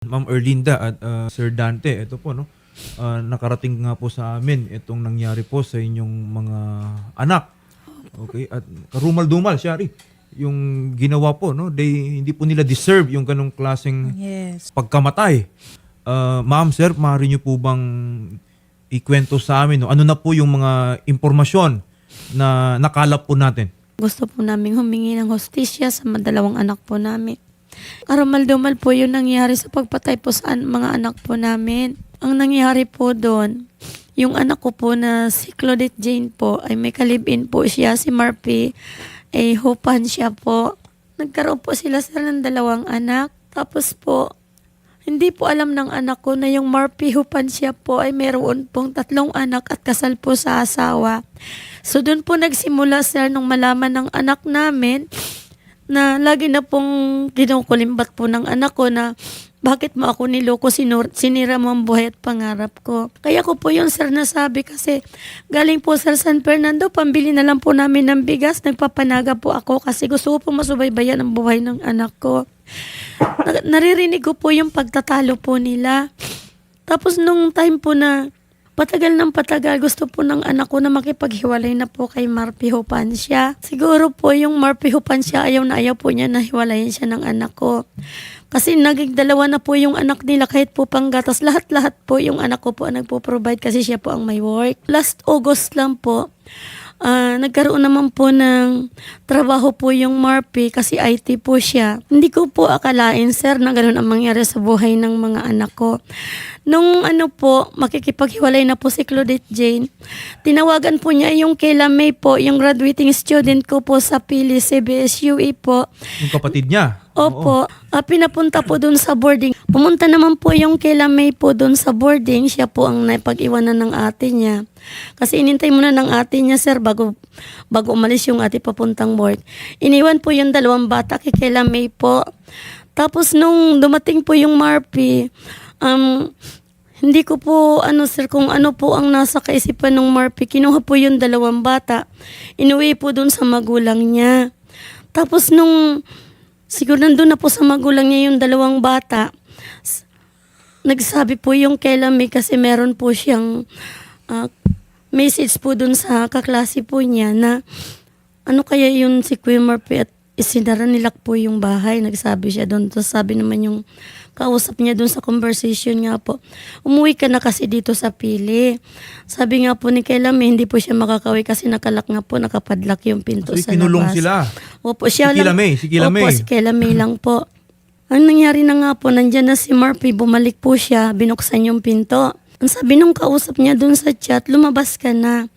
Ma'am Erlinda at Sir Dante, ito po no. Nakarating nga po sa amin itong nangyari po sa inyong mga anak. Okay? At karumal-dumal, Shari. Yung ginawa po, no? Hindi po nila deserve yung ganong klaseng Yes. pagkamatay. Ma'am, sir, maaari niyo po bang ikwento sa amin, no? Ano na po yung mga impormasyon na nakalap po natin? Gusto po namin humingi ng hostisya sa dalawang anak po namin. Karumal-dumal po yung nangyari sa pagpatay po sa mga anak po namin. Ang nangyari po doon, yung anak ko po na si Claudette Jane po ay may kalibin po siya, si Marpy, hupan siya po. Nagkaroon po sila ng dalawang anak. Tapos po, hindi po alam ng anak ko na yung Marpy hupan siya po ay meron pong 3 anak at kasal po sa asawa. So doon po nagsimula sir nung malaman ng anak namin na lagi na pong kinukulimbat po ng anak ko na bakit mo ako niloko, sinira mo ang buhay at pangarap ko. Kaya ko po yun sir nasabi kasi galing po sir San Fernando, pambili na lang po namin ng bigas, nagpapanaga po ako kasi gusto ko po masubaybayan ang buhay ng anak ko. Naririnig ko po yung pagtatalo po nila. Tapos nung time po na patagal ng patagal, gusto po ng anak ko na makipaghiwalay na po kay Marpy Hupansya. Siguro po yung Marpy Hupansya ayaw na ayaw po niya na hiwalayin siya ng anak ko. Kasi naging 2 na po yung anak nila kahit po panggatas. Lahat-lahat po yung anak ko po ang nagpo-provide kasi siya po ang may work. Last August lang po, nagkaroon naman po ng trabaho po yung Marpy kasi IT po siya. Hindi ko po akalain sir na ganoon ang mangyari sa buhay ng mga anak ko. Nung makikipaghiwalay na po si Claudette Jane, tinawagan po niya yung Kayla May po, yung graduating student ko po sa Pili CBS-UE po. Yung kapatid niya? Opo, pinapunta po doon sa boarding. Pumunta naman po yung Kayla May po doon sa boarding. Siya po ang napag-iwanan ng ate niya. Kasi inintay muna ng ate niya, sir, bago umalis yung ate papuntang work. Iniwan po yung 2 bata kay Kayla May po. Tapos nung dumating po yung Marpy, hindi ko po, sir, kung ano po ang nasa kaisipan ng Marpy. Kinuha po yung 2 bata. Inuwi po doon sa magulang niya. Tapos nung siguro nandun na po sa magulang niya yung 2 bata, nagsabi po yung Kayla May kasi meron po siyang message po dun sa kaklase po niya na ano kaya yun si Kuya Marpy at isinara nilak po yung bahay. Nagsabi siya doon. Tapos sabi naman yung kausap niya doon sa conversation nga po, umuwi ka na kasi dito sa Pili. Sabi nga po ni Kayla May, hindi po siya makakauwi kasi nakalak nga po, nakapadlock yung pinto So, sa kinulong labas. sila? Opo, siya Si Kayla lang. May? Si Kayla May? Opo, si Kayla May lang po. Ang nangyari na nga po, nandyan na si Marpy, bumalik po siya, binuksan yung pinto. Ang sabi nung kausap niya dun sa chat, lumabas ka na.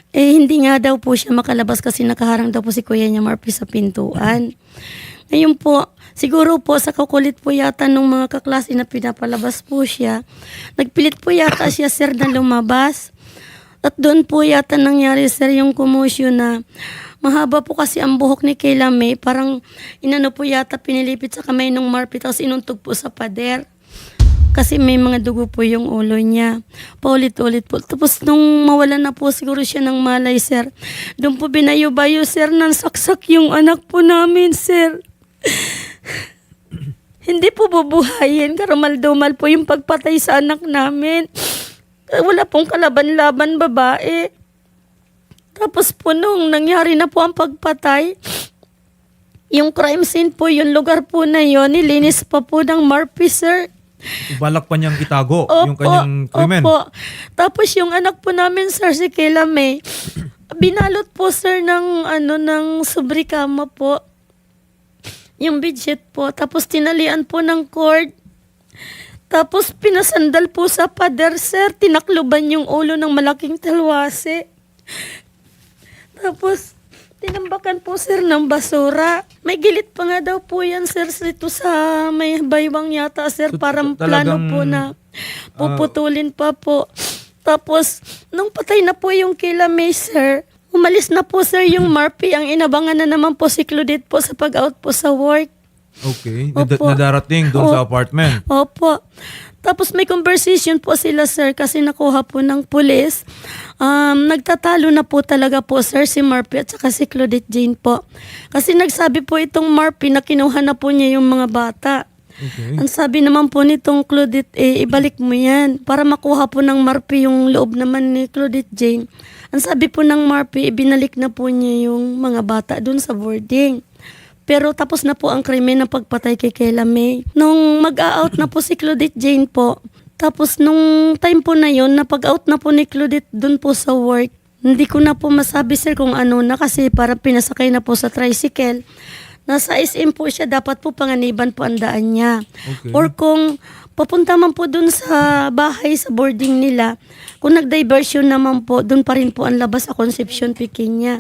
Hindi nga daw po siya makalabas kasi nakaharang daw po si kuya niya Marpy sa pintuan. Ngayon po, siguro po sa kakulit po yata nung mga kaklase na pinapalabas po siya, nagpilit po yata siya sir na lumabas. At doon po yata nangyari sir yung commotion na mahaba po kasi ang buhok ni Kayla May, parang po yata pinilipit sa kamay ng Marpy tapos inuntog po sa pader. Kasi may mga dugo po yung ulo niya. Paulit-ulit po. Tapos nung mawala na po siguro siya ng malay, sir, doon po binayo-bayo, sir, nang saksak yung anak po namin, sir. Hindi po bubuhayin. Karamal-dumal po yung pagpatay sa anak namin. Wala pong kalaban-laban babae. Tapos po nung nangyari na po ang pagpatay, yung crime scene po, yung lugar po na yon nilinis pa po ng Marpy, sir. Balak pa niyang itago yung kanyang krimen. Opo. Tapos yung anak po namin, sir, si Kayla May, binalot po, sir, ng sobrikama po. Yung bedsheet po. Tapos tinalian po ng cord. Tapos pinasandal po sa pader, sir. Tinakluban yung ulo ng malaking talwase. Tapos tinambakan po, sir, ng basura. May gilit pa nga daw po yan, sir, dito sa may baywang yata, sir. So, parang plano po na puputulin pa po. Tapos, nung patay na po yung Kayla May, sir, umalis na po, sir, yung Marpy. Ang inabangan na naman po si Claudette po sa pag-out po sa work. Okay. Opo. Nadarating doon sa apartment. Opo. Tapos may conversation po sila, sir, kasi nakuha po ng pulis. Nagtatalo na po talaga po, sir, si Marpy at saka si Claudette Jane po. Kasi nagsabi po itong Marpy na kinuha na po niya yung mga bata. Okay. Ang sabi naman po nitong Claudette, ibalik mo yan para makuha po ng Marpy yung loob naman ni Claudette Jane. Ang sabi po ng Marpy, ibinalik na po niya yung mga bata dun sa boarding. Pero tapos na po ang krimen ng pagpatay kay Kayla May. Nung mag-out na po si Claudette Jane po, tapos nung time po na yun, napag-out na po ni Claudette dun po sa work. Hindi ko na po masabi sir kung ano na kasi para pinasakay na po sa tricycle. Nasa SM po siya, dapat po panganiban po ang daan niya. Okay. Or kung papunta man po dun sa bahay, sa boarding nila, kung nag-diversion naman po, dun pa rin po ang labas sa Concepcion, Pequeña.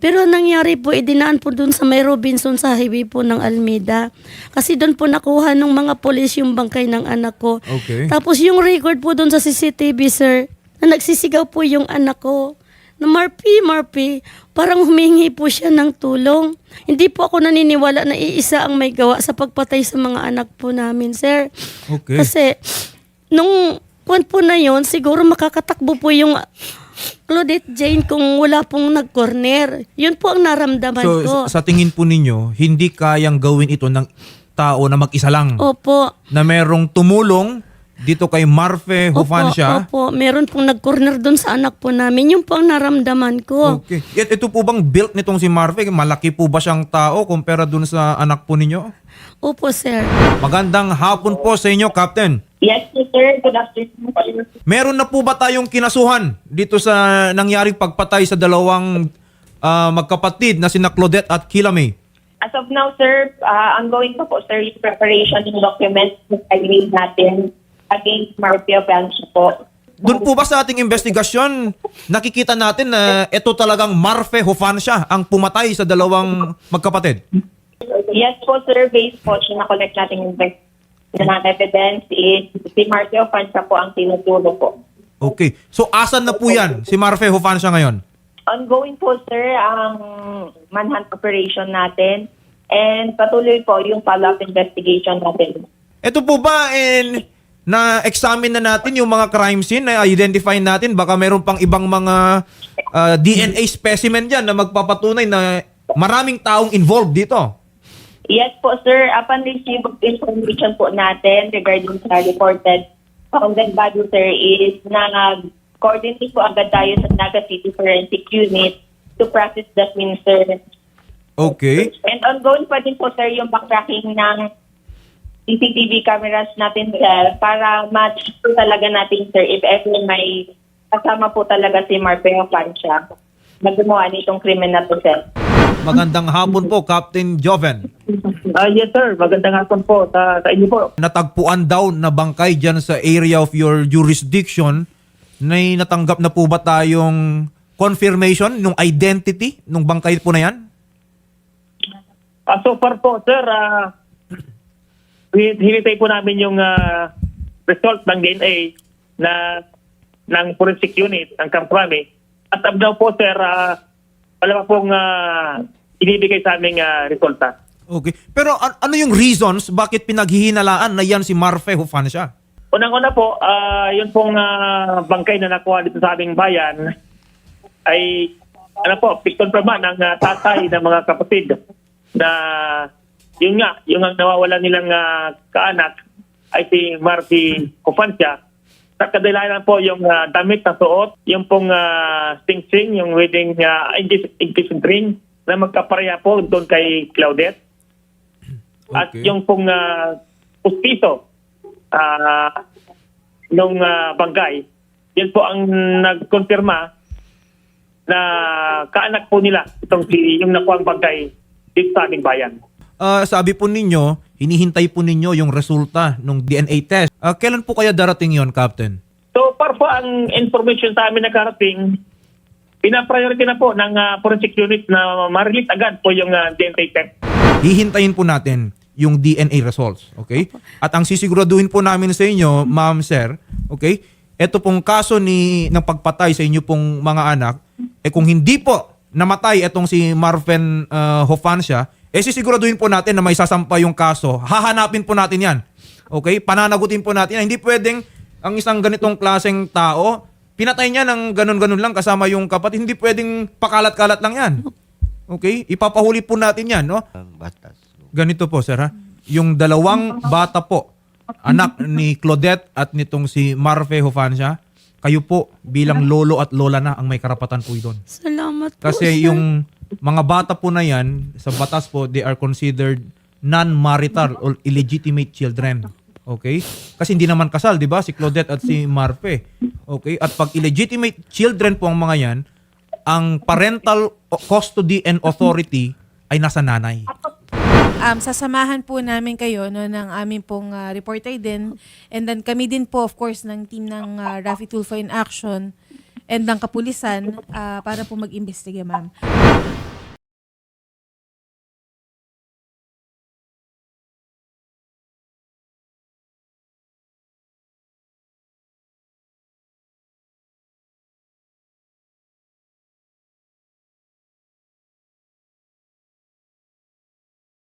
Pero ang nangyari po, idinaan po dun sa may Robinson sa highway po ng Almeida. Kasi dun po nakuha ng mga polis yung bangkay ng anak ko. Okay. Tapos yung record po dun sa CCTV, sir, na nagsisigaw po yung anak ko na Marpy, parang humingi po siya ng tulong. Hindi po ako naniniwala na iisa ang may gawa sa pagpatay sa mga anak po namin, sir. Okay. Kasi, nung kwan po na yon, siguro makakatakbo po yung Claudette Jane kung wala pong nag-corner. Yun po ang naramdaman So, ko. sa tingin po ninyo, hindi kayang gawin ito ng tao na mag-isa lang. Opo. Na merong tumulong dito kay Marfe Hofancia. Opo, meron pong nag-corner doon sa anak po namin. Yun po ang naramdaman ko. Okay. Ito po bang built nitong si Marfe? Malaki po ba siyang tao kumpara dun sa anak po ninyo? Opo, sir. Magandang hapon po sa inyo, Captain. Yes, sir. Good afternoon po. Meron na po ba tayong kinasuhan dito sa nangyaring pagpatay sa dalawang magkapatid na sina Claudette at Kayla May? As of now, sir, ongoing pa po, sir, yung preparation ng documents na agreed natin against Marpy Hofancia po. Doon po ba sa ating investigasyon, nakikita natin na ito talagang Marfe Hofancia ang pumatay sa dalawang magkapatid? Yes po, sir, based po, na-collect natin yung evidence is si Marpy Hofancia po ang tinuturo po. Okay. So asan na po yan, si Marfe Hofancia ngayon? Ongoing po, sir, ang manhunt operation natin and patuloy po yung follow-up investigation natin. Ito po ba, na-examine na natin yung mga crime scene, na-identify natin, baka meron pang ibang mga DNA specimen dyan na magpapatunay na maraming taong involved dito? Yes po, sir. Upon receive of information po natin regarding sa reported founded body, sir, is nag-coordinate po agad tayo sa Naga City Forensic Unit to process that means, sir. Okay. And ongoing pa din po, sir, yung backtracking ng CCTV cameras natin, sir, para match po talaga natin, sir, if ever may kasama po talaga si Marpy Hofancia na gumawa nitong krimen na to, sir. Magandang hapon po, Captain Joven. Yes sir, magandang hapon po sa inyo po. Natagpuan daw na bangkay dyan sa area of your jurisdiction. Natanggap na po ba tayong confirmation nung identity nung bangkay po na yan? So far po sir, hinintay po namin yung result ng DNA ng forensic unit ng Camp Crame. At abdaw po sir, wala pa pong inibigay sa aming resulta. Okay. Pero ano yung reasons bakit pinaghihinalaan na yan si Marfe Hofancia? Unang-una po, yun pong bangkay na nakuha dito sa aming bayan ay picton pa man ng tatay ng mga kapatid na yung ang nawawalan nilang kaanak ay si Marpy Hofancia. Sa kadahilanan po yung damit na suot, yung pong sing-sing, yung wedding engagement ring na magkapareha po doon kay Claudette. At Okay. yung pong pustiso nung bangkay, yun po ang nagkonfirma na kaanak po nila itong yung nakuha ang bangkay dito sa aming bayan. Sabi po ninyo, hinihintay po ninyo yung resulta ng DNA test. Kailan po kaya darating yon, Captain? So, para po ang information sa amin na karating, pinapriority na po ng forensic unit na ma-release agad po yung DNA test. Hihintayin po natin yung DNA results, okay? At ang sisiguraduhin po namin sa inyo, ma'am, sir, okay? Ito pong kaso ng pagpatay sa inyo pong mga anak, kung hindi po namatay itong si Marfen Hofancia, sisiguraduhin po natin na may sasampa yung kaso. Hahanapin po natin yan. Okay? Pananagutin po natin. Hindi pwedeng ang isang ganitong klaseng tao, pinatay niya ng ganun-ganun lang kasama yung kapatid. Hindi pwedeng pakalat-kalat lang yan. Okay? Ipapahuli po natin yan, no? Ang batas. Ganito po, sir, ha? yung dalawang bata po, anak ni Claudette at nitong si Marfe Hofancia, kayo po bilang lolo at lola na ang may karapatan po doon. Salamat po, Kasi sir. yung mga bata po na yan, sa batas po, they are considered non-marital or illegitimate children. Okay? Kasi hindi naman kasal, di ba? Si Claudette at si Marfe. Okay? At pag illegitimate children po ang mga yan, ang parental custody and authority ay nasa nanay. Sasamahan po namin kayo no, ng aming pong reporter din. And then kami din po, of course, ng team ng Rafi Tulfo in Action and ng kapulisan para po mag-imbestiga, ma'am.